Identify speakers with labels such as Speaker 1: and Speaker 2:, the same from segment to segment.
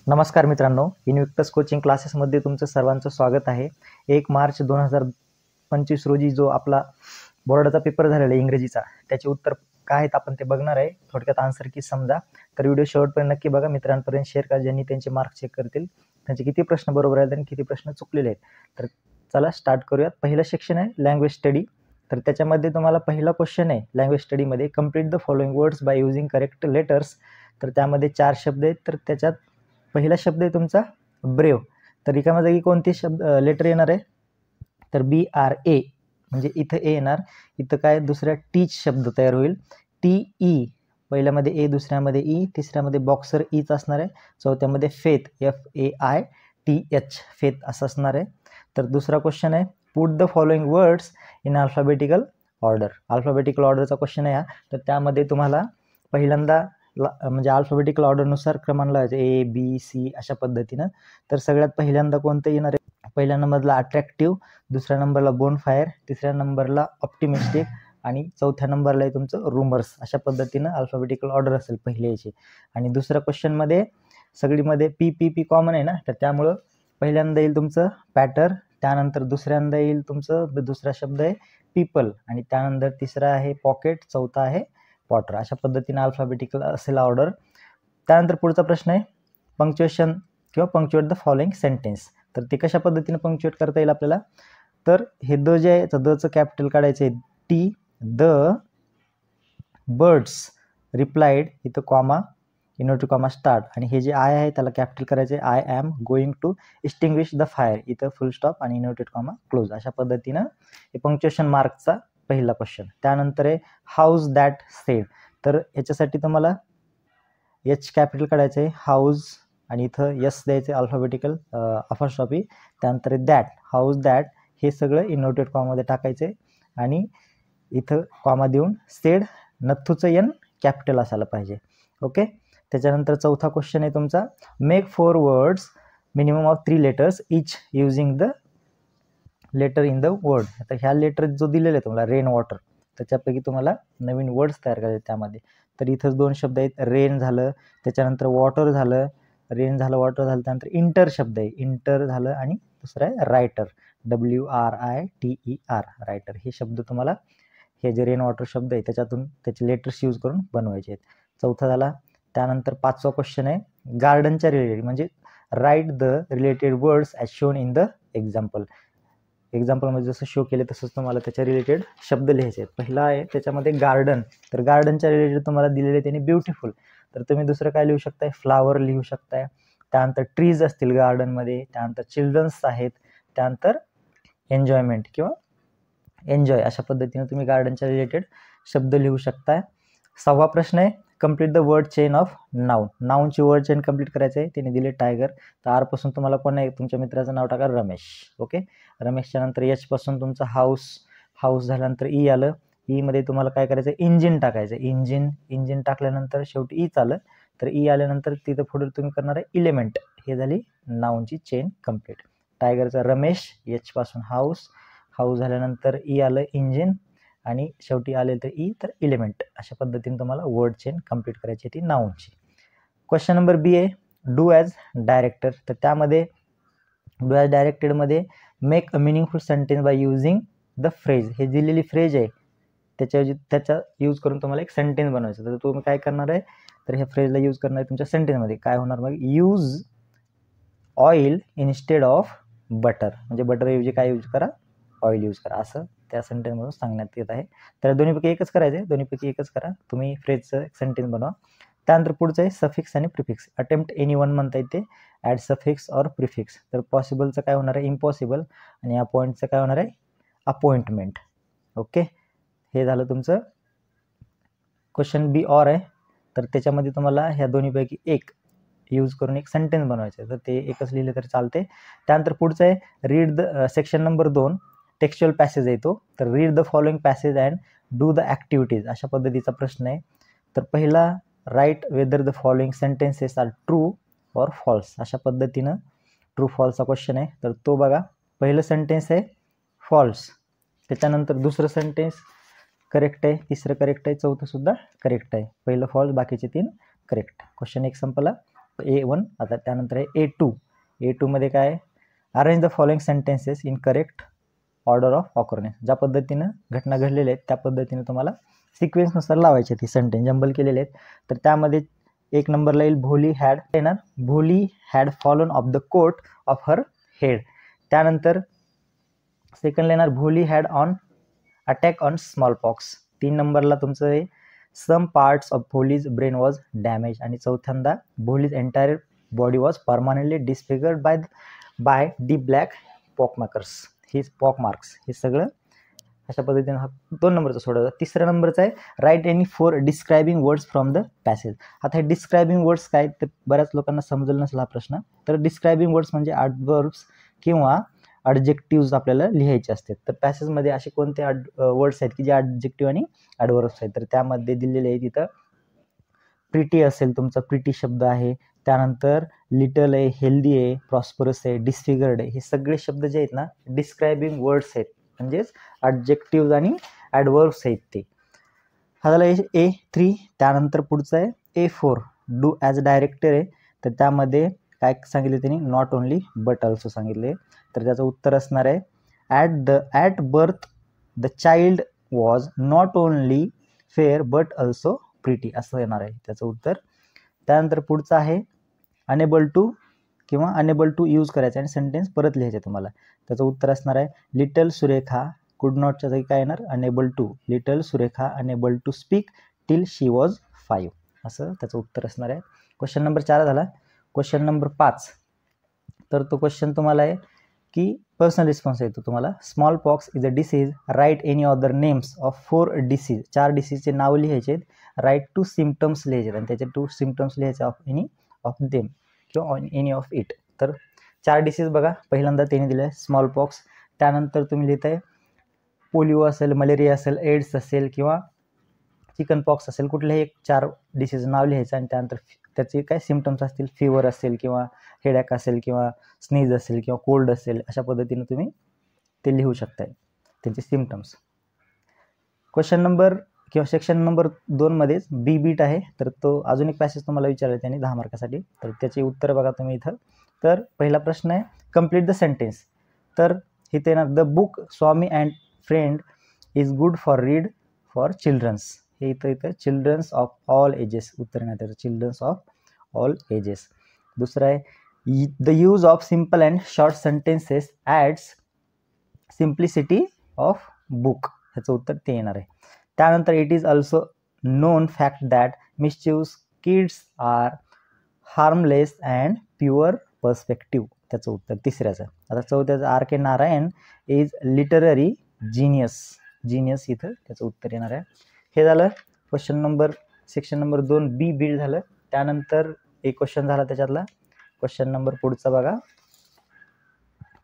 Speaker 1: नमस्कार मित्रांनो, इन्व्हिक्टस कोचिंग क्लासेसमध्ये तुमचं सर्वांचं स्वागत आहे. 1 मार्च 2025 रोजी जो आपला बोर्डाचा पेपर झालेला आहे इंग्रजीचा, त्याचे उत्तर काय आहेत आपण ते बघणार आहे. थोडक्यात आन्सर की समजा. तर व्हिडिओ शेवटपर्यंत नक्की बघा, मित्रांपर्यंत शेअर करा, ज्यांनी त्यांचे मार्क चेक करतील, त्यांचे किती प्रश्न बरोबर आहेत आणि किती प्रश्न चुकलेले आहेत. तर चला स्टार्ट करूयात. पहिलं सेक्शन आहे लँग्वेज स्टडी. तर त्याच्यामध्ये तुम्हाला पहिला क्वेश्चन आहे लँग्वेज स्टडीमध्ये, complete the following words by using correct letters. तर त्यामध्ये 4 शब्द आहेत. तर त्याच्यात पहिला शब्द आहे तुमचा ब्रेव. तर रिकाम्या जागी कोणते शब्द लेटर येणार आहे? तर BRA, म्हणजे इथं ए येणार. इथं काय दुसऱ्या टीच शब्द तयार होईल. TE, पहिल्यामध्ये ए, दुसऱ्यामध्ये ई, तिसऱ्यामध्ये बॉक्सर ईच असणार आहे, चौथ्यामध्ये फेथ FAITH फेथ असं असणार आहे. तर दुसरा क्वेश्चन आहे put the following words in alphabetical order. Alphabetical ऑर्डरचा क्वेश्चन आहे हा. तर त्यामध्ये तुम्हाला पहिल्यांदा म्हणजे अल्फाबेटिकल ऑर्डरनुसार क्रमांक लावायचे ABC अशा पद्धतीनं. तर सगळ्यात पहिल्यांदा कोणतं येणार आहे? पहिल्या नंबरला अट्रॅक्टिव्ह, दुसऱ्या नंबरला बोनफायर, तिसऱ्या नंबरला ऑप्टिमिस्टिक आणि चौथ्या नंबरला आहे तुमचं रुमर्स. अशा पद्धतीनं अल्फाबेटिकल ऑर्डर असेल पहिले याची. आणि दुसऱ्या क्वेश्चनमध्ये सगळीमध्ये PPP कॉमन आहे ना, तर त्यामुळं पहिल्यांदा येईल तुमचं पॅटर, त्यानंतर दुसऱ्यांदा येईल तुमचं दुसरा शब्द आहे पीपल, आणि त्यानंतर तिसरा आहे पॉकेट, चौथा आहे पॉटर. अशा पद्धतीने अल्फाबेटिकल असेल ऑर्डर. त्यानंतर पुढचा प्रश्न आहे पंक्च्युएशन किंवा पंक्च्युएट द फॉलोइंग सेंटेन्स. तर ते कशा पद्धतीने पंक्च्युएट करता येईल आपल्याला? तर हे द जे आहे, तर दचं कॅपिटल काढायचं आहे T, द बर्ड्स रिप्लाइड, इथं कॉमा, इनवर्टेड कॉमा स्टार्ट, आणि हे जे आय आहे त्याला कॅपिटल करायचे I am going to extinguish the fire, इथं फुल स्टॉप आणि इनवर्टेड कॉमा क्लोज. अशा पद्धतीनं हे पंक्च्युएशन मार्कचा पहिला क्वेश्चन. त्यानंतर आहे हाऊज दॅट सेड. तर याच्यासाठी तुम्हाला H कॅपिटल काढायचं आहे हाऊज, आणि इथं S द्यायचं अल्फाबेटिकल अपॉस्ट्रॉफी, त्यानंतर दॅट, हाऊज दॅट, हे सगळं इनवर्टेड कॉमामध्ये टाकायचं आहे, आणि इथं कॉमा देऊन सेड, नथ्थूचं N कॅपिटल असायला पाहिजे. ओके. त्याच्यानंतर चौथा क्वेश्चन आहे तुमचा make 4 words minimum of 3 letters each using the letter in the word. आता ह्या लेटर जो दिलेला आहे तुम्हाला रेन वॉटर, त्याच्यापैकी तुम्हाला नवीन वर्ड्स तयार करायचे त्यामध्ये. तर इथंच 2 शब्द आहेत, रेन झालं, त्याच्यानंतर वॉटर झालं, रेन झालं, वॉटर झालं, त्यानंतर इंटर शब्द आहे, इंटर झालं, आणि दुसरं आहे रायटर, WRITER, रायटर. हे शब्द तुम्हाला, हे जे रेन वॉटर शब्द आहे त्याच्यातून त्याचे लेटर्स यूज करून बनवायचे आहेत. चौथा झाला. त्यानंतर पाचवा क्वेश्चन आहे गार्डनच्या रिलेटेड, म्हणजे write the related words as shown in the example. एक्झाम्पलमध्ये जसं शो केले तसंच तुम्हाला त्याच्या रिलेटेड शब्द लिहायचे आहेत. पहिला आहे त्याच्यामध्ये गार्डन. तर गार्डनच्या रिलेटेड तुम्हाला दिलेले त्यांनी ब्युटिफुल, तर तुम्ही दुसरं काय लिहू शकताय? फ्लावर लिहू शकताय. त्यानंतर ट्रीज असतील गार्डनमध्ये, त्यानंतर चिल्ड्रन्स आहेत, त्यानंतर एन्जॉयमेंट किंवा एन्जॉय. अशा पद्धतीने तुम्ही गार्डनच्या रिलेटेड शब्द लिहू शकताय. 6वा प्रश्न आहे complete the word chain of noun. नाऊनची वर्ड चेन कंप्लीट करायचं आहे. त्याने दिले टायगर, तर आर पासून तुम्हाला कोण आहे? तुमच्या मित्राचं नाव टाका रमेश. ओके. रमेशच्या नंतर H पासून तुमचं हाऊस, हाऊस झाल्यानंतर ई आलं, ई मध्ये तुम्हाला काय करायचं? इंजिन टाकायचं. इंजिन, इंजिन टाकल्यानंतर शेवटी ईच आलं, तर ई आल्यानंतर तिथं पुढे तुम्ही करणार आहे इलेमेंट. हे झाली नाऊनची चेन कंप्लीट. टायगरचा रमेश, H पासून हाऊस, हाऊस झाल्यानंतर ई आलं इंजिन, आणि शेवटी आले तर ई, तर इलेमेंट. अशा पद्धतीने तुम्हाला वर्ड चेन कंप्लीट करायची ती नाऊनची. क्वेश्चन नंबर बी आहे डू ॲज डायरेक्टर. तर त्यामध्ये डू ॲज डायरेक्टेडमध्ये make a meaningful sentence by using the phrase. हे दिलेली फ्रेज आहे त्याचा यूज करून तुम्हाला एक सेंटेन्स बनवायचं. तर तुम्ही काय करणार आहे? तर ह्या फ्रेजला यूज करणार आहे तुमच्या सेंटेन्समध्ये. काय होणार मग? Use oil instead of butter, म्हणजे बटरऐवजी काय यूज करा? ऑइल यूज करा, असं त्या सेंटेन्समधून सांगण्यात येत आहे. तर दोन्हीपैकी एकच करायचं आहे, दोन्हीपैकी एकच करा. तुम्ही फ्रेजचं एक सेंटेन्स बनवा. त्यानंतर पुढचं आहे सफिक्स आणि प्रिफिक्स. अटेम्प्ट एनीवन म्हणता येते, ॲड सफिक्स ऑर प्रिफिक्स. तर पॉसिबलचं काय होणार आहे? इम्पॉसिबल, आणि अपॉइंटचं काय होणार आहे? अपॉइंटमेंट. ओके. हे झालं तुमचं क्वेश्चन बी ऑर आहे. तर त्याच्यामध्ये तुम्हाला ह्या दोन्हीपैकी एक यूज करून एक सेंटेन्स बनवायचं आहे, तर ते एकच लिहिले तर चालते. त्यानंतर पुढचं आहे read the section number 2 textual passage आहे तो. तर read the following passage and do the activities. अशा पद्धतीचा प्रश्न आहे. तर पहिला write whether the following sentences are true or false. अशा पद्धतीनं ट्रू फॉल्सचा क्वेश्चन आहे. तर तो बघा, पहिलं सेंटेन्स आहे फॉल्स, त्याच्यानंतर दुसरं सेंटेन्स करेक्ट आहे, तिसरं करेक्ट आहे, चौथं सुद्धा करेक्ट आहे. पहिलं फॉल्स, बाकीचे 3 करेक्ट. क्वेश्चन एक संपला. A1. आता त्यानंतर आहे A2 मध्ये काय, arrange the following sentences in correct order of occurrence. ज्या पद्धतीनं घटना घडलेल्या आहेत त्या पद्धतीने तुम्हाला सिक्वेन्सनुसार लावायचे ते सेंटेन्स जंबल केलेले आहेत. तर त्यामध्ये 1 नंबरला येईल Bholi had fallen off the cot of her head. त्यानंतर सेकंडला येणार Bholi had on attack on smallpox. 3 नंबरला तुमचं आहे some parts of Bholi's brain was damage. आणि चौथ्यांदा Bholi's entire body was permanently disfigured by the black pockmarks. हे सगळं अशा पद्धतीने हा 2 नंबरचा सोडवला. 3रा नंबरचा आहे write any 4 describing words from the passage. आता हे डिस्क्रायबिंग वर्ड्स काय, तर बऱ्याच लोकांना समजलं नसेल हा प्रश्न. तर डिस्क्रायबिंग वर्ड्स म्हणजे ॲडव्हर्ब्स किंवा ॲडजेक्टिव्ज आपल्याला लिहायचे असतात. तर पॅसेजमध्ये असे कोणते वर्ड्स आहेत की जे ॲडजेक्टिव्ह आणि ॲडव्हर्ब्स आहेत. तर त्यामध्ये दिलेले आहे तिथं प्रिटी असेल, तुमचा प्रिटी शब्द आहे. त्यानंतर लिटल आहे, हेल्दी आहे, प्रॉस्परस आहे, डिस्फिगर्ड आहे. हे सगळे शब्द जे आहेत ना डिस्क्रायबिंग वर्ड्स आहेत, म्हणजेच ॲडजेक्टिव्ज आणि ॲडव्हर्ब्स आहेत ते. हा झाला A3. त्यानंतर पुढचं आहे A4 डू ॲज डायरेक्टर आहे. तर त्यामध्ये काय सांगितले त्यांनी, नॉट ओनली बट ऑल्सो सांगितले. तर त्याचं उत्तर असणार आहे at birth the child was not only fair but also pretty, असं येणार आहे त्याचं उत्तर. त्यानंतर पुढचं आहे अनेबल टू यूज करायचं आणि सेंटेन्स परत लिहायचे तुम्हाला. त्याचं उत्तर असणार आहे लिटल सुरेखा कुड नॉटच्या जागी काय येणार unable to. Little Surekha unable to speak till she was 5, असं त्याचं उत्तर असणार आहे. क्वेश्चन नंबर 4 झाला. क्वेश्चन नंबर 5, तर तो क्वेश्चन तुम्हाला आहे की पर्सनल रिस्पॉन्स येतो तुम्हाला. Small pox is a disease, write any other names of 4 disease. 4 डिसीजचे नाव लिहायचे आहेत, राईट 2 सिम्पटम्स लिहायचे आणि त्याचे 2 सिम्पटम्स लिहायचे ऑफ एनी ऑफ देम किंवा ऑन एनी ऑफ इट. तर 4 डिसीज बघा, पहिल्यांदा त्यांनी दिलं आहे स्मॉल पॉक्स. त्यानंतर तुम्ही लिहिताय पोलिओ असेल, मलेरिया असेल, एड्स असेल किंवा चिकन पॉक्स असेल, कुठल्याही 4 डिसीज नाव लिहायचं आणि त्यानंतर त्याचे काय सिम्पटम्स असतील, फीवर असेल किंवा हेडॅक असेल किंवा स्नीज असेल किंवा कोल्ड असेल, अशा पद्धतीने तुम्ही ते लिहू शकताय त्यांचे सिम्पटम्स. क्वेश्चन नंबर किंवा सेक्शन नंबर 2 मध्येच बी बीट आहे. तर तो अजून एक पॅसेज तुम्हाला विचारला त्यांनी 10 मार्कासाठी. तर त्याची उत्तर बघा तुम्ही इथं. तर पहिला प्रश्न आहे कम्प्लीट द सेंटेन्स. तर इथे ना the book Swami and friend is good for read for childrens. हे इथं चिल्ड्रन्स ऑफ ऑल एजेस उत्तर नाही त्याचं, चिल्ड्रन्स ऑफ ऑल एजेस. दुसरं आहे the use of simple and short sentences adds simplicity of book. ह्याचं उत्तर ते येणार आहे. त्यानंतर it is also known fact that mischievous kids are harmless and pure perspective. त्याचं उत्तर तिसऱ्याचं. आता चौथ्याचं R.K. Narayan is literary genius इथं त्याचं उत्तर येणार आहे. हे झालं question number section number 2 B बीड झालं. त्यानंतर एक क्वेश्चन झाला त्याच्यातला. क्वेश्चन नंबर पुढचा बघा,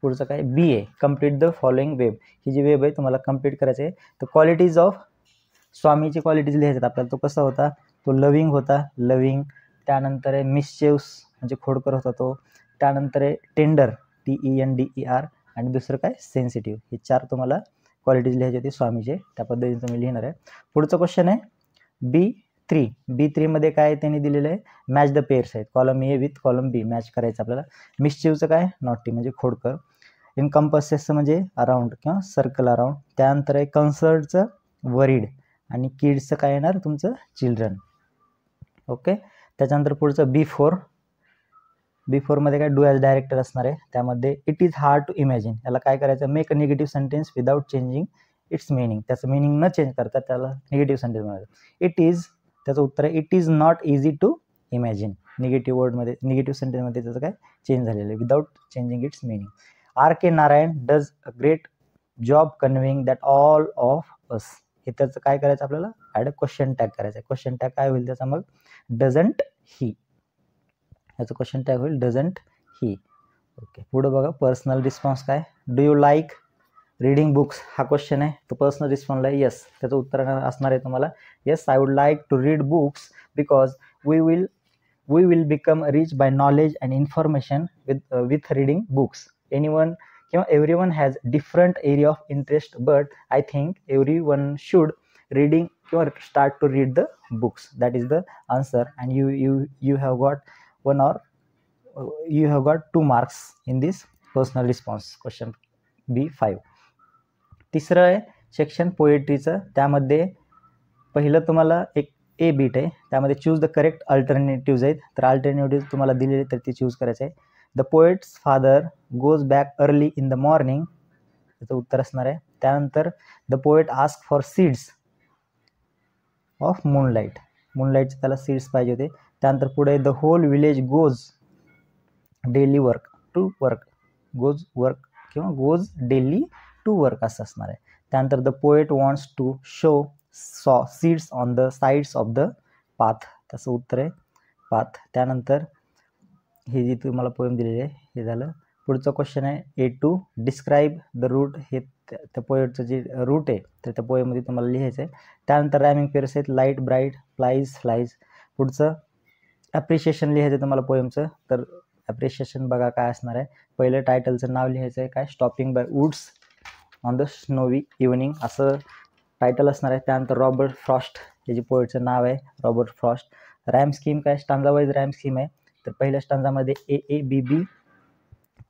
Speaker 1: पुढचं काय बी आहे कम्प्लीट द फॉलोइंग वेब. ही जी वेब आहे तुम्हाला कम्प्लीट करायचं आहे. तर क्वालिटीज ऑफ स्वामीची क्वालिटीज लिहायचे आपल्याला. तो कसा होता, तो लविंग होता, लविंग. त्यानंतर आहे मिसचिव्स म्हणजे खोडकर होता तो. त्यानंतर आहे टेंडर TENDER आणि दुसरं काय सेन्सिटिव्ह. हे 4 तुम्हाला क्वालिटीज लिहायचे होते स्वामीचे, त्या पद्धतीने तुम्ही लिहिणार आहे. पुढचं क्वेश्चन आहे B3 मध्ये काय त्यांनी दिलेलं आहे मॅच द पेअर्स आहेत. Column A with column B match करायचं आपल्याला. मिसचिव्हचं काय नॉटी म्हणजे खोडकर. इनकम्पसेसचं म्हणजे अराउंड किंवा सर्कल अराउंड. त्यानंतर आहे कन्सर्टचं वरीड आणि किड्सचं काय येणार तुमचं चिल्ड्रन. ओके. त्याच्यानंतर पुढचं B4 मध्ये काय डू ॲज डायरेक्टर असणार आहे. त्यामध्ये it is hard to imagine. याला काय करायचं make a negative sentence without changing its meaning. त्याचं मिनिंग न चेंज करता त्याला निगेटिव्ह सेंटेन्स म्हणायचं. इट इज त्याचं उत्तर आहे it is not easy to imagine. Negative वर्डमध्ये निगेटिव्ह सेंटेन्समध्ये त्याचं काय चेंज झालेलं आहे without changing its meaning. R.K. Narayan does a great job conveying that all of us. हे त्याचं काय करायचं आपल्याला ॲड अ क्वेश्चन टॅग करायचं आहे. क्वेश्चन टॅग काय होईल त्याचा मग डझंट ही. याचं क्वेश्चन टॅग होईल डझंट ही. ओके. पुढं बघा पर्सनल रिस्पॉन्स काय do you like reading books. हा क्वेश्चन आहे तो पर्सनल रिस्पॉन्सला आहे येस. त्याचं उत्तर असणार आहे तुम्हाला yes I would like to read books because we will become rich by knowledge and information with reading books. Anyone किंवा everyone has different area of interest but I think everyone should reading किंवा start to read the books. That is the answer and you have got 1 or you have got 2 marks in this personal response. Question B5. तिसरं आहे section पोएट्रीचं. त्यामध्ये पहिलं तुम्हाला एक ए bit आहे, त्यामध्ये choose the correct alternatives आहेत. तर अल्टरनेटिव्ह तुम्हाला दिलेले तर ते चूज करायचं आहे. The poet's father goes back early in the morning, त्याचं उत्तर असणार आहे. त्यानंतर the poet ask for seeds of moonlight, मूनलाईटचे त्याला सीड्स पाहिजे होते. त्यानंतर पुढे the whole village goes daily work to work, goes work किंवा गोज डेली टू वर्क असं असणार आहे. त्यानंतर the poet wants to show sow seeds on the sides of the path, त्याचं उत्तर आहे पाथ. त्यानंतर हे जी तुम्हाला पोएम दिलेली आहे हे झालं. पुढचं क्वेश्चन आहे A2. डिस्क्राईब द रूट, हे त्या पोएटचं जे रूट आहे तर त्या पोएममध्ये तुम्हाला लिहायचं आहे. त्यानंतर रायमिंग पेअर्स आहेत लाईट ब्राईट फ्लाईज फ्लाईज. पुढचं ॲप्रिशिएशन लिहायचं आहे तुम्हाला पोएमचं. तर ॲप्रिशिएशन बघा काय असणार आहे. पहिलं टायटलचं नाव लिहायचं आहे काय, stopping by woods on the snowy evening असं टायटल असणार आहे. त्यानंतर रॉबर्ट फ्रॉस्ट हे जे पोएटचं नाव आहे रॉबर्ट फ्रॉस्ट. रॅम स्कीम काय, स्टांजा वाईज रॅम स्कीम आहे. तर पहिल्या स्टांजामध्ये A-A-B-B,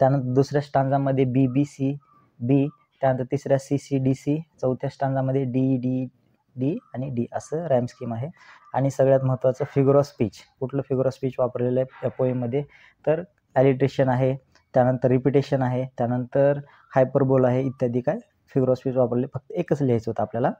Speaker 1: त्यानंतर दुसऱ्या स्टांजामध्ये B-B-C-B, त्यानंतर तिसऱ्या C-C-D-C, चौथ्या स्टांजामध्ये D-D-D आणि D असं रॅम स्कीम आहे. आणि सगळ्यात महत्त्वाचं फिगर ऑफ स्पीच, कुठलं फिगर ऑफ स्पीच वापरलेलं आहे या पोएममध्ये, तर ॲलिट्रेशन आहे, त्यानंतर रिपिटेशन आहे, त्यानंतर हायपरबोल आहे इत्यादी काय फिगर ऑफ स्पीच वापरले. फक्त एकच लिहायचं होतं आपल्याला.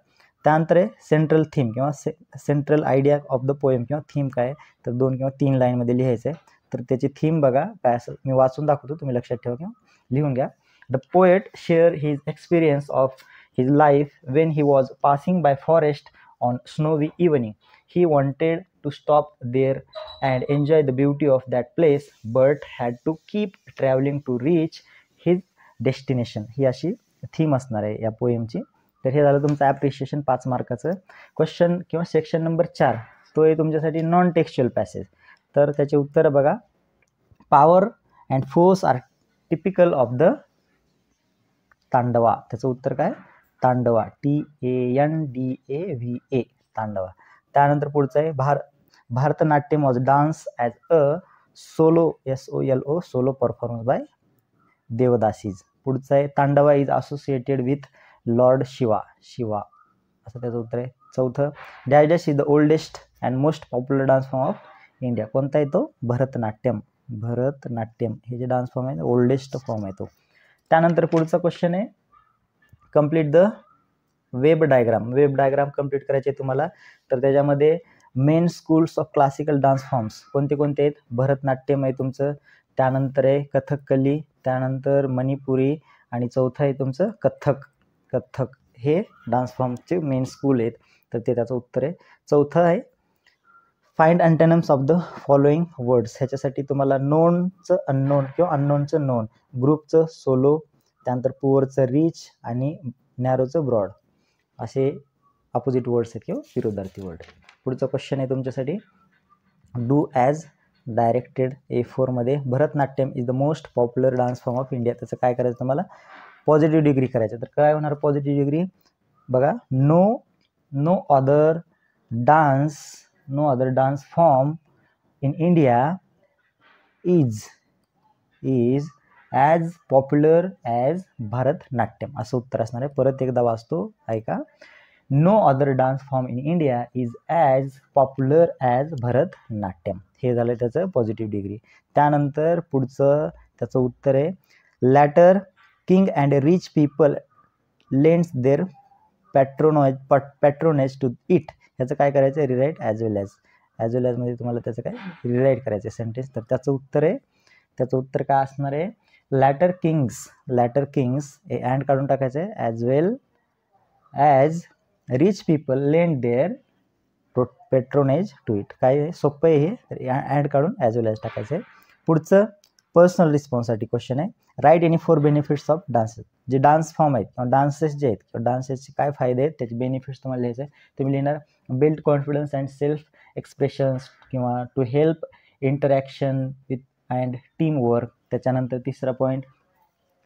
Speaker 1: त्यानंतर आहे सेंट्रल थीम किंवा central idea of the poem किंवा थीम काय, तर 2 किंवा 3 लाईनमध्ये लिहायचं आहे. तर त्याची थीम बघा काय असं, मी वाचून दाखवतो तुम्ही लक्षात ठेवा किंवा लिहून घ्या. The poet share his experience of his life when he was passing by forest on snowy evening. He wanted to stop there and enjoy the beauty of that place but had to keep travelling to reach his destination. ही अशी theme असणार आहे या पोएमची. तर हे झालं तुमचं appreciation 5 मार्काचं. Question किंवा सेक्शन नंबर 4 तो आहे तुमच्यासाठी नॉन टेक्स्च्युअल पॅसेज. तर त्याचे उत्तर बघा. Power and force are typical of the Tandava, त्याचं उत्तर काय तांडवा, TANDAVA तांडवा. त्यानंतर पुढचं आहे Bharatanatyam was dance as a solo SOLO solo performance by devadasis. पुढचं आहे Tandava is associated with lord Shiva असं त्याचं उत्तर आहे. चौथं dash dash is the oldest and most popular dance form of India. कोणता आहे तो, भरतनाट्यम हे जे डान्स फॉर्म आहे ओल्डेस्ट फॉर्म आहे तो. त्यानंतर पुढचा क्वेश्चन आहे complete the web diagram complete करायचे तुम्हाला. तर त्याच्यामध्ये main schools of classical dance forms कोणते आहेत, भरतनाट्यम आहे तुमचं, त्यानंतर आहे कथकली, त्यानंतर मणिपुरी आणि चौथं आहे तुमचं कथ्थक. हे डान्स फॉर्मचे मेन स्कूल आहेत. तर ते त्याचं उत्तर आहे. चौथं आहे find antonyms of the following words. ह्याच्यासाठी तुम्हाला नोनचं अननोन किंवा अननोनचं नोन, ग्रुपचं सोलो, त्यानंतर पुअरचं रिच आणि नॅरोचं ब्रॉड असे अपोजिट वर्ड्स आहेत किंवा विरोधार्थी वर्ड. पुढचा क्वेश्चन आहे तुमच्यासाठी डू ॲज डायरेक्टेड. A4 मध्ये Bharatanatyam is the most popular dance form of India. त्याचं काय करायचं तुम्हाला पॉझिटिव्ह डिग्री करायचं. तर काय होणार पॉझिटिव्ह डिग्री बघा. No other dance form in India is as popular as Bharatanatyam असं उत्तर असणार आहे. परत एकदा वाचतो ऐका. No other dance form in India is as popular as Bharatanatyam. हे झालं त्याचं पॉझिटिव्ह डिग्री. त्यानंतर पुढचं त्याचं उत्तर आहे later king and rich people lends their patronage to it. ह्याचं काय करायचं आहे रिराईट ॲज वेल ॲज मध्ये तुम्हाला त्याचं काय रिराईट करायचं आहे सेंटेन्स. तर त्याचं उत्तर काय असणार आहे लॅटर किंग्स हे अँड काढून टाकायचं आहे as well as rich people lend their patronage to it. काय सोपं आहे हे, तर ॲड काढून ॲज वेल ॲज टाकायचं आहे. पुढचं पर्सनल रिस्पॉन्ससाठी क्वेश्चन आहे write any 4 benefits of dances. जे डान्स फॉर्म आहेत किंवा डान्सेस जे आहेत किंवा डान्सेसचे काय फायदे आहेत त्याचे बेनिफिट्स तुम्हाला लिहायचे आहे. तुम्ही लिहिणार build confidence and self expressions किंवा to help interaction with and team work. त्याच्यानंतर तिसरा point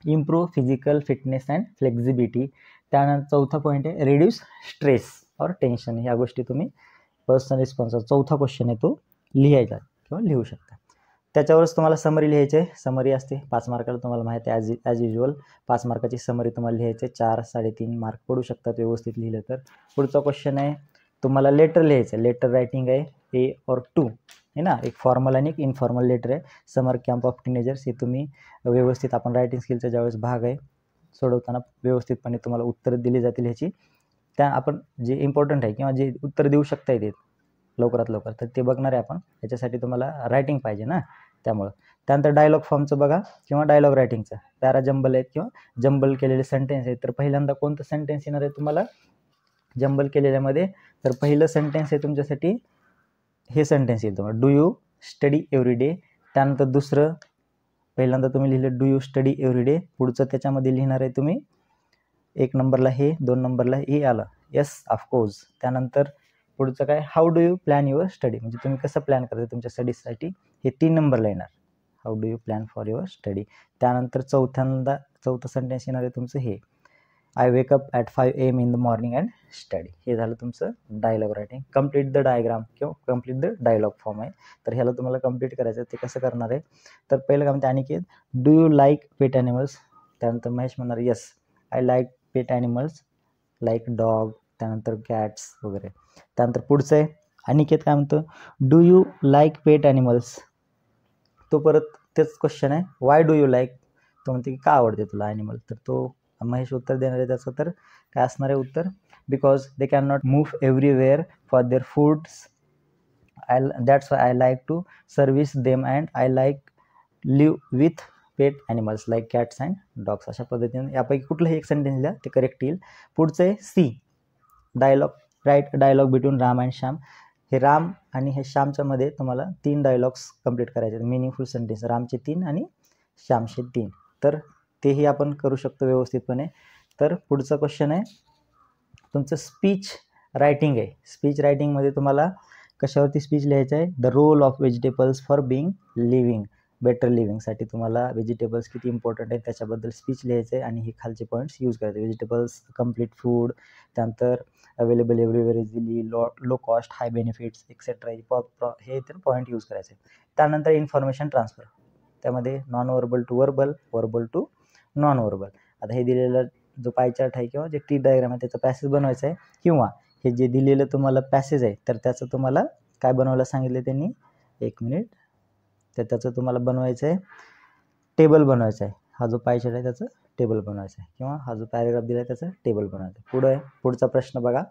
Speaker 1: improve physical fitness and flexibility. त्यानंतर चौथा पॉईंट आहे रिड्यूस स्ट्रेस और टेन्शन. ह्या गोष्टी तुम्ही पर्सनल रिस्पॉन्सचा चौथा क्वेश्चन आहे तो लिहायचा किंवा लिहू शकता. त्याच्यावरच तुम्हाला समरी लिहायची आहे. समरी असते 5 मार्काला, तुम्हाला माहिती आहे ॲज युज्युअल 5 मार्काची समरी तुम्हाला लिहायची आहे. 4 3.5 मार्क पडू शकतात व्यवस्थित लिहिलं तर. पुढचा क्वेश्चन आहे तुम्हाला लेटर लिहायचं आहे. लेटर रायटिंग आहे ए और टू है ना, एक फॉर्मल आणि एक इनफॉर्मल लेटर आहे. समर कॅम्प ऑफ टीनेजर्स हे तुम्ही व्यवस्थित, आपण रायटिंग स्किलचा ज्यावेळेस भाग आहे सोडवताना व्यवस्थितपणे तुम्हाला उत्तर दिली जातील ह्याची. त्या आपण जे इम्पॉर्टंट आहे किंवा जे उत्तर देऊ शकता येते लवकरात लवकर तर ते बघणार आहे आपण. याच्यासाठी तुम्हाला रायटिंग पाहिजे ना, त्यामुळं. त्यानंतर डायलॉग फॉर्मचं बघा किंवा डायलॉग रायटिंगचं. पॅरा जंबल आहेत किंवा जंबल केलेले सेंटेन्स आहेत. तर पहिल्यांदा कोणतं सेंटेन्स येणार आहे तुम्हाला जंबल केलेल्यामध्ये? तर पहिलं सेंटेन्स आहे तुमच्यासाठी हे सेंटेन्स येईल तुम्हाला, do you study every day. त्यानंतर दुसरं पहिल्यांदा तुम्ही लिहिलं do you study every day. पुढचं त्याच्यामध्ये लिहिणार आहे तुम्ही 1 नंबरला हे, 2 नंबरला हे आलं येस ऑफकोर्स. त्यानंतर पुढचं काय, how do you plan your study, म्हणजे तुम्ही कसं प्लॅन करता तुमच्या स्टडीजसाठी, हे 3 नंबरला येणार, how do you plan for your study. त्यानंतर चौथं सेंटेन्स येणार आहे तुमचं हे, I wake up at 5 AM in the morning and study. हे झालं तुमचं dialogue writing. Complete the diagram किंवा कम्प्लीट द डायलॉग फॉर्म आहे. तर ह्याला तुम्हाला कम्प्लीट करायचं आहे. ते कसं करणार आहे, तर पहिलं काय म्हणते Aniket, do you like pet animals. त्यानंतर महेश म्हणणार yes I like pet animals like dog, त्यानंतर कॅट्स वगैरे. त्यानंतर पुढचं आहे अनिकेत काय म्हणतो, do you like pet animals. तो परत तेच क्वेश्चन आहे, वाय डू यू लाईक. तो म्हणते की का आवडते तुला ॲनिमल. तर तो महेश उत्तर देणार आहे त्याचं. तर काय असणार आहे उत्तर, because they can not move everywhere for their foods, that's why I like to service them and I like live with pet animals like cats and dogs. अशा पद्धतीने यापैकी कुठलंही एक सेंटेन्स द्या ते करेक्ट येईल. पुढचं आहे C, dialogue, write dialogue between Ram and Shyam. हे राम आणि हे श्यामच्या मध्ये तुम्हाला 3 डायलॉग्स कंप्लीट करायचे आहेत, मिनिंगफुल सेंटेन्स, रामचे 3 आणि श्यामचे 3. तर तेही आपण करू शकतो व्यवस्थितपणे. तर पुढचा क्वेश्चन आहे तुमचं स्पीच रायटिंग आहे. स्पीच रायटिंगमध्ये तुम्हाला कशावरती स्पीच लिहायचं आहे, the role of vegetables for being living, better लिव्हिंगसाठी तुम्हाला व्हेजिटेबल्स किती इम्पॉर्टंट आहे त्याच्याबद्दल स्पीच लिहायचं आहे आणि हे खालचे पॉईंट्स यूज करायचे. व्हेजिटेबल्स, कम्प्लीट फूड, त्यानंतर available everywhere easily, low cost, high benefits etcetera, हे तर पॉईंट यूज करायचे. त्यानंतर इन्फॉर्मेशन ट्रान्सफर, त्यामध्ये non verbal to verbal, verbal to non verbal. आता हे दिलेलं जो पाय चार्ट आहे किंवा जे टी डायग्राम आहे त्याचा पॅसेज बनवायचा आहे, किंवा हे जे दिलेलं तुम्हाला पॅसेज आहे तर त्याचं तुम्हाला काय बनवायला सांगितलं त्यांनी, 1 मिनिट, तर त्याचं तुम्हाला बनवायचं आहे टेबल बनवायचं आहे. हा जो पाय चार्ट आहे त्याचं टेबल बनवायचं आहे, किंवा हा जो पॅरेग्राफ दिला आहे त्याचं टेबल बनवायचं आहे. पुढचा प्रश्न बघा,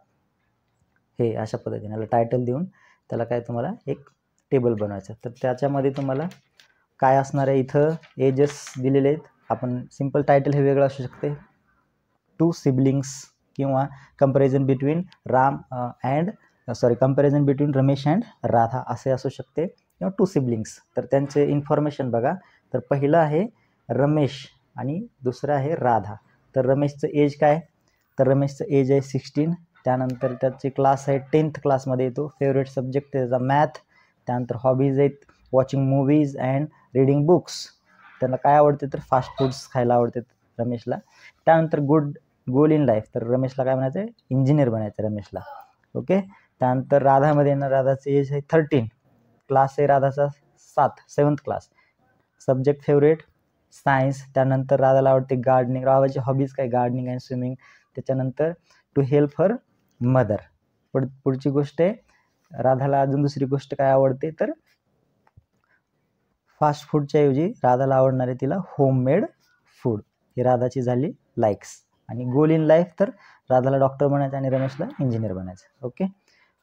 Speaker 1: हे अशा पद्धतीने याला टायटल देऊन त्याला काय तुम्हाला एक टेबल बनवायचं. तर त्याच्यामध्ये तुम्हाला काय असणार आहे, इथं एजेस दिलेले आहेत. आपण सिम्पल टायटल हे वेगळं असू शकते, 2 सिबलिंग्स, किंवा comparison between comparison between Ramesh and Radha असे असू शकते, किंवा 2 सिबलिंग्स. तर त्यांचे इन्फॉर्मेशन बघा. तर पहिलं आहे रमेश आणि दुसरं आहे राधा. तर रमेशचं एज काय, तर रमेशचं एज आहे 16. त्यानंतर त्याची क्लास आहे 10th क्लासमध्ये येतो. फेवरेट सब्जेक्ट त्याचा मॅथ. त्यानंतर हॉबीज आहेत watching movies and reading books. त्यांना काय आवडते, तर फास्ट फूड्स खायला आवडते रमेशला. त्यानंतर गोल इन लाईफ, तर रमेशला काय म्हणायचं आहे, इंजिनियर बनायचं रमेशला. ओके. त्यानंतर राधामध्ये येणार, राधाचं एज आहे 13. क्लास आहे राधाचा 7th class. Subject favourite science. त्यानंतर राधाला आवडते गार्डनिंग. राधाची हॉबीज काय, गार्डनिंग अँड स्विमिंग. त्याच्यानंतर टू हेल्प हर मदर. पुढची गोष्ट आहे राधाला अजून दुसरी गोष्ट काय आवडते, तर फास्ट फूडच्या ऐवजी राधाला आवडणार आहे तिला होममेड फूड. ही राधाची झाली लाईक्स. आणि गोल इन लाईफ, तर राधाला डॉक्टर बनायचं आणि रमेशला इंजिनियर बनायचं. ओके.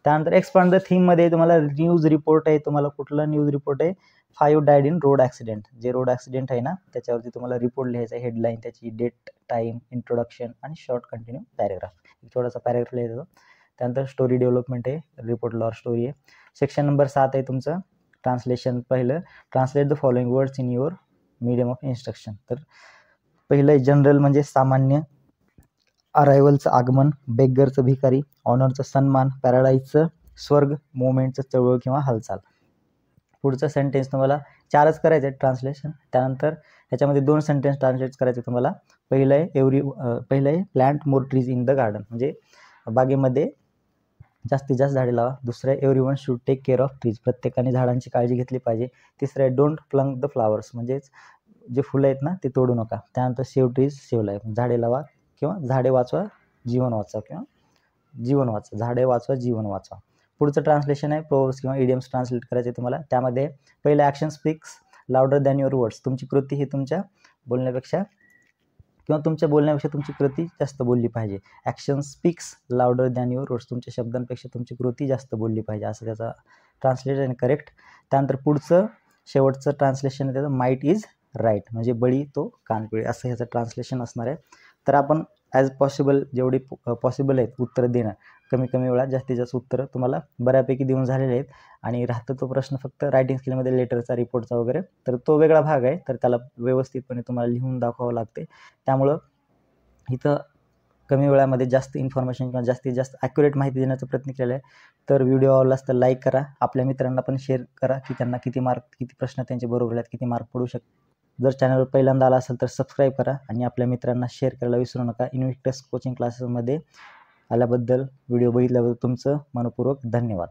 Speaker 1: त्यानंतर एक्सपांड द थीममध्ये तुम्हाला न्यूज रिपोर्ट आहे. तुम्हाला कुठला न्यूज रिपोर्ट आहे, 5 डायड इन रोड ॲक्सिडेंट. जे रोड ॲक्सिडेंट आहे ना त्याच्यावरती तुम्हाला रिपोर्ट लिहायचा आहे, हेडलाईन, त्याची डेट, टाईम, इंट्रोडक्शन आणि शॉर्ट कंटिन्यू पॅरेग्राफ. एक छोटासा पॅरेग्राफ लिहायचा. त्यानंतर स्टोरी डेव्हलपमेंट आहे, रिपोर्ट लॉर स्टोरी आहे. सेक्शन नंबर 7 आहे तुमचं ट्रान्सलेशन. पहिलं, translate the following words in your medium of instruction. तर पहिलं जनरल म्हणजे सामान्य, अरायवलचं आगमन, बेगरचं भिकारी, ऑनरचं सन्मान, पॅराडाईजचं स्वर्ग, मोमेंटचं चळवळ किंवा हालचाल. पुढचं सेंटेन्स तुम्हाला 4च करायचं आहे ट्रान्सलेशन. त्यानंतर ह्याच्यामध्ये 2 सेंटेन्स ट्रान्सलेट करायचे तुम्हाला. पहिलं आहे plant more trees in the garden, म्हणजे बागेमध्ये जास्तीत जास्त झाडे लावा. दुसरं आहे everyone should take care of trees, प्रत्येकाने झाडांची काळजी घेतली पाहिजे. तिसरं आहे डोंट प्लंक द फ्लावर्स, म्हणजेच जे फुलं आहेत ना ते तोडू नका. त्यानंतर सेव्ह ट्रीज सेव्ह लाईफ, झाडे लावा किंवा झाडे वाचवा जीवन वाचवा किंवा जीवन वाचवा, झाडे वाचवा जीवन वाचवा. पुढचं ट्रान्सलेशन आहे प्रोव्हर्ब्स किंवा इडियम्स ट्रान्सलेट करायचे तुम्हाला. त्यामध्ये पहिलं action speaks louder than your words, तुमची कृती ही तुमच्या बोलण्यापेक्षा किंवा तुमच्या बोलण्यापेक्षा तुमची कृती जास्त बोलली पाहिजे. Action speaks louder than your words, तुमच्या शब्दांपेक्षा तुमची कृती जास्त बोलली पाहिजे, असं त्याचा ट्रान्सलेशन करेक्ट. त्यानंतर पुढचं शेवटचं ट्रान्सलेशन त्याचं माईट इज राईट, म्हणजे बळी तो कानपिळे, असं ह्याचं ट्रान्सलेशन असणार आहे. तर आपण ॲज पॉसिबल जेवढी पॉसिबल आहेत उत्तरं देणं, कमी वेळात जास्तीत जास्त उत्तरं तुम्हाला बऱ्यापैकी देऊन झालेले आहेत. आणि राहतं तो प्रश्न फक्त रायटिंग स्किलमध्ये लेटरचा, रिपोर्टचा वगैरे, तर तो वेगळा भाग आहे, तर त्याला व्यवस्थितपणे तुम्हाला लिहून दाखवावं लागते. त्यामुळं इथं कमी वेळामध्ये जास्त इन्फॉर्मेशन किंवा जास्तीत जास्त ॲक्युरेट माहिती देण्याचा प्रयत्न केला आहे. तर व्हिडिओ आवडला तर लाईक करा, आपल्या मित्रांना पण शेअर करा की त्यांना किती प्रश्न त्यांचे बरोबर आहेत, किती मार्क पडू शकतात. जर चॅनलवर पहिल्यांदा आला असेल तर सबस्क्राईब करा आणि आपल्या मित्रांना शेअर करायला विसरू नका. इन्व्हिक्टस कोचिंग क्लासेसमध्ये आल्याबद्दल, व्हिडिओ बघितल्याबद्दल तुमचं मनपूर्वक धन्यवाद.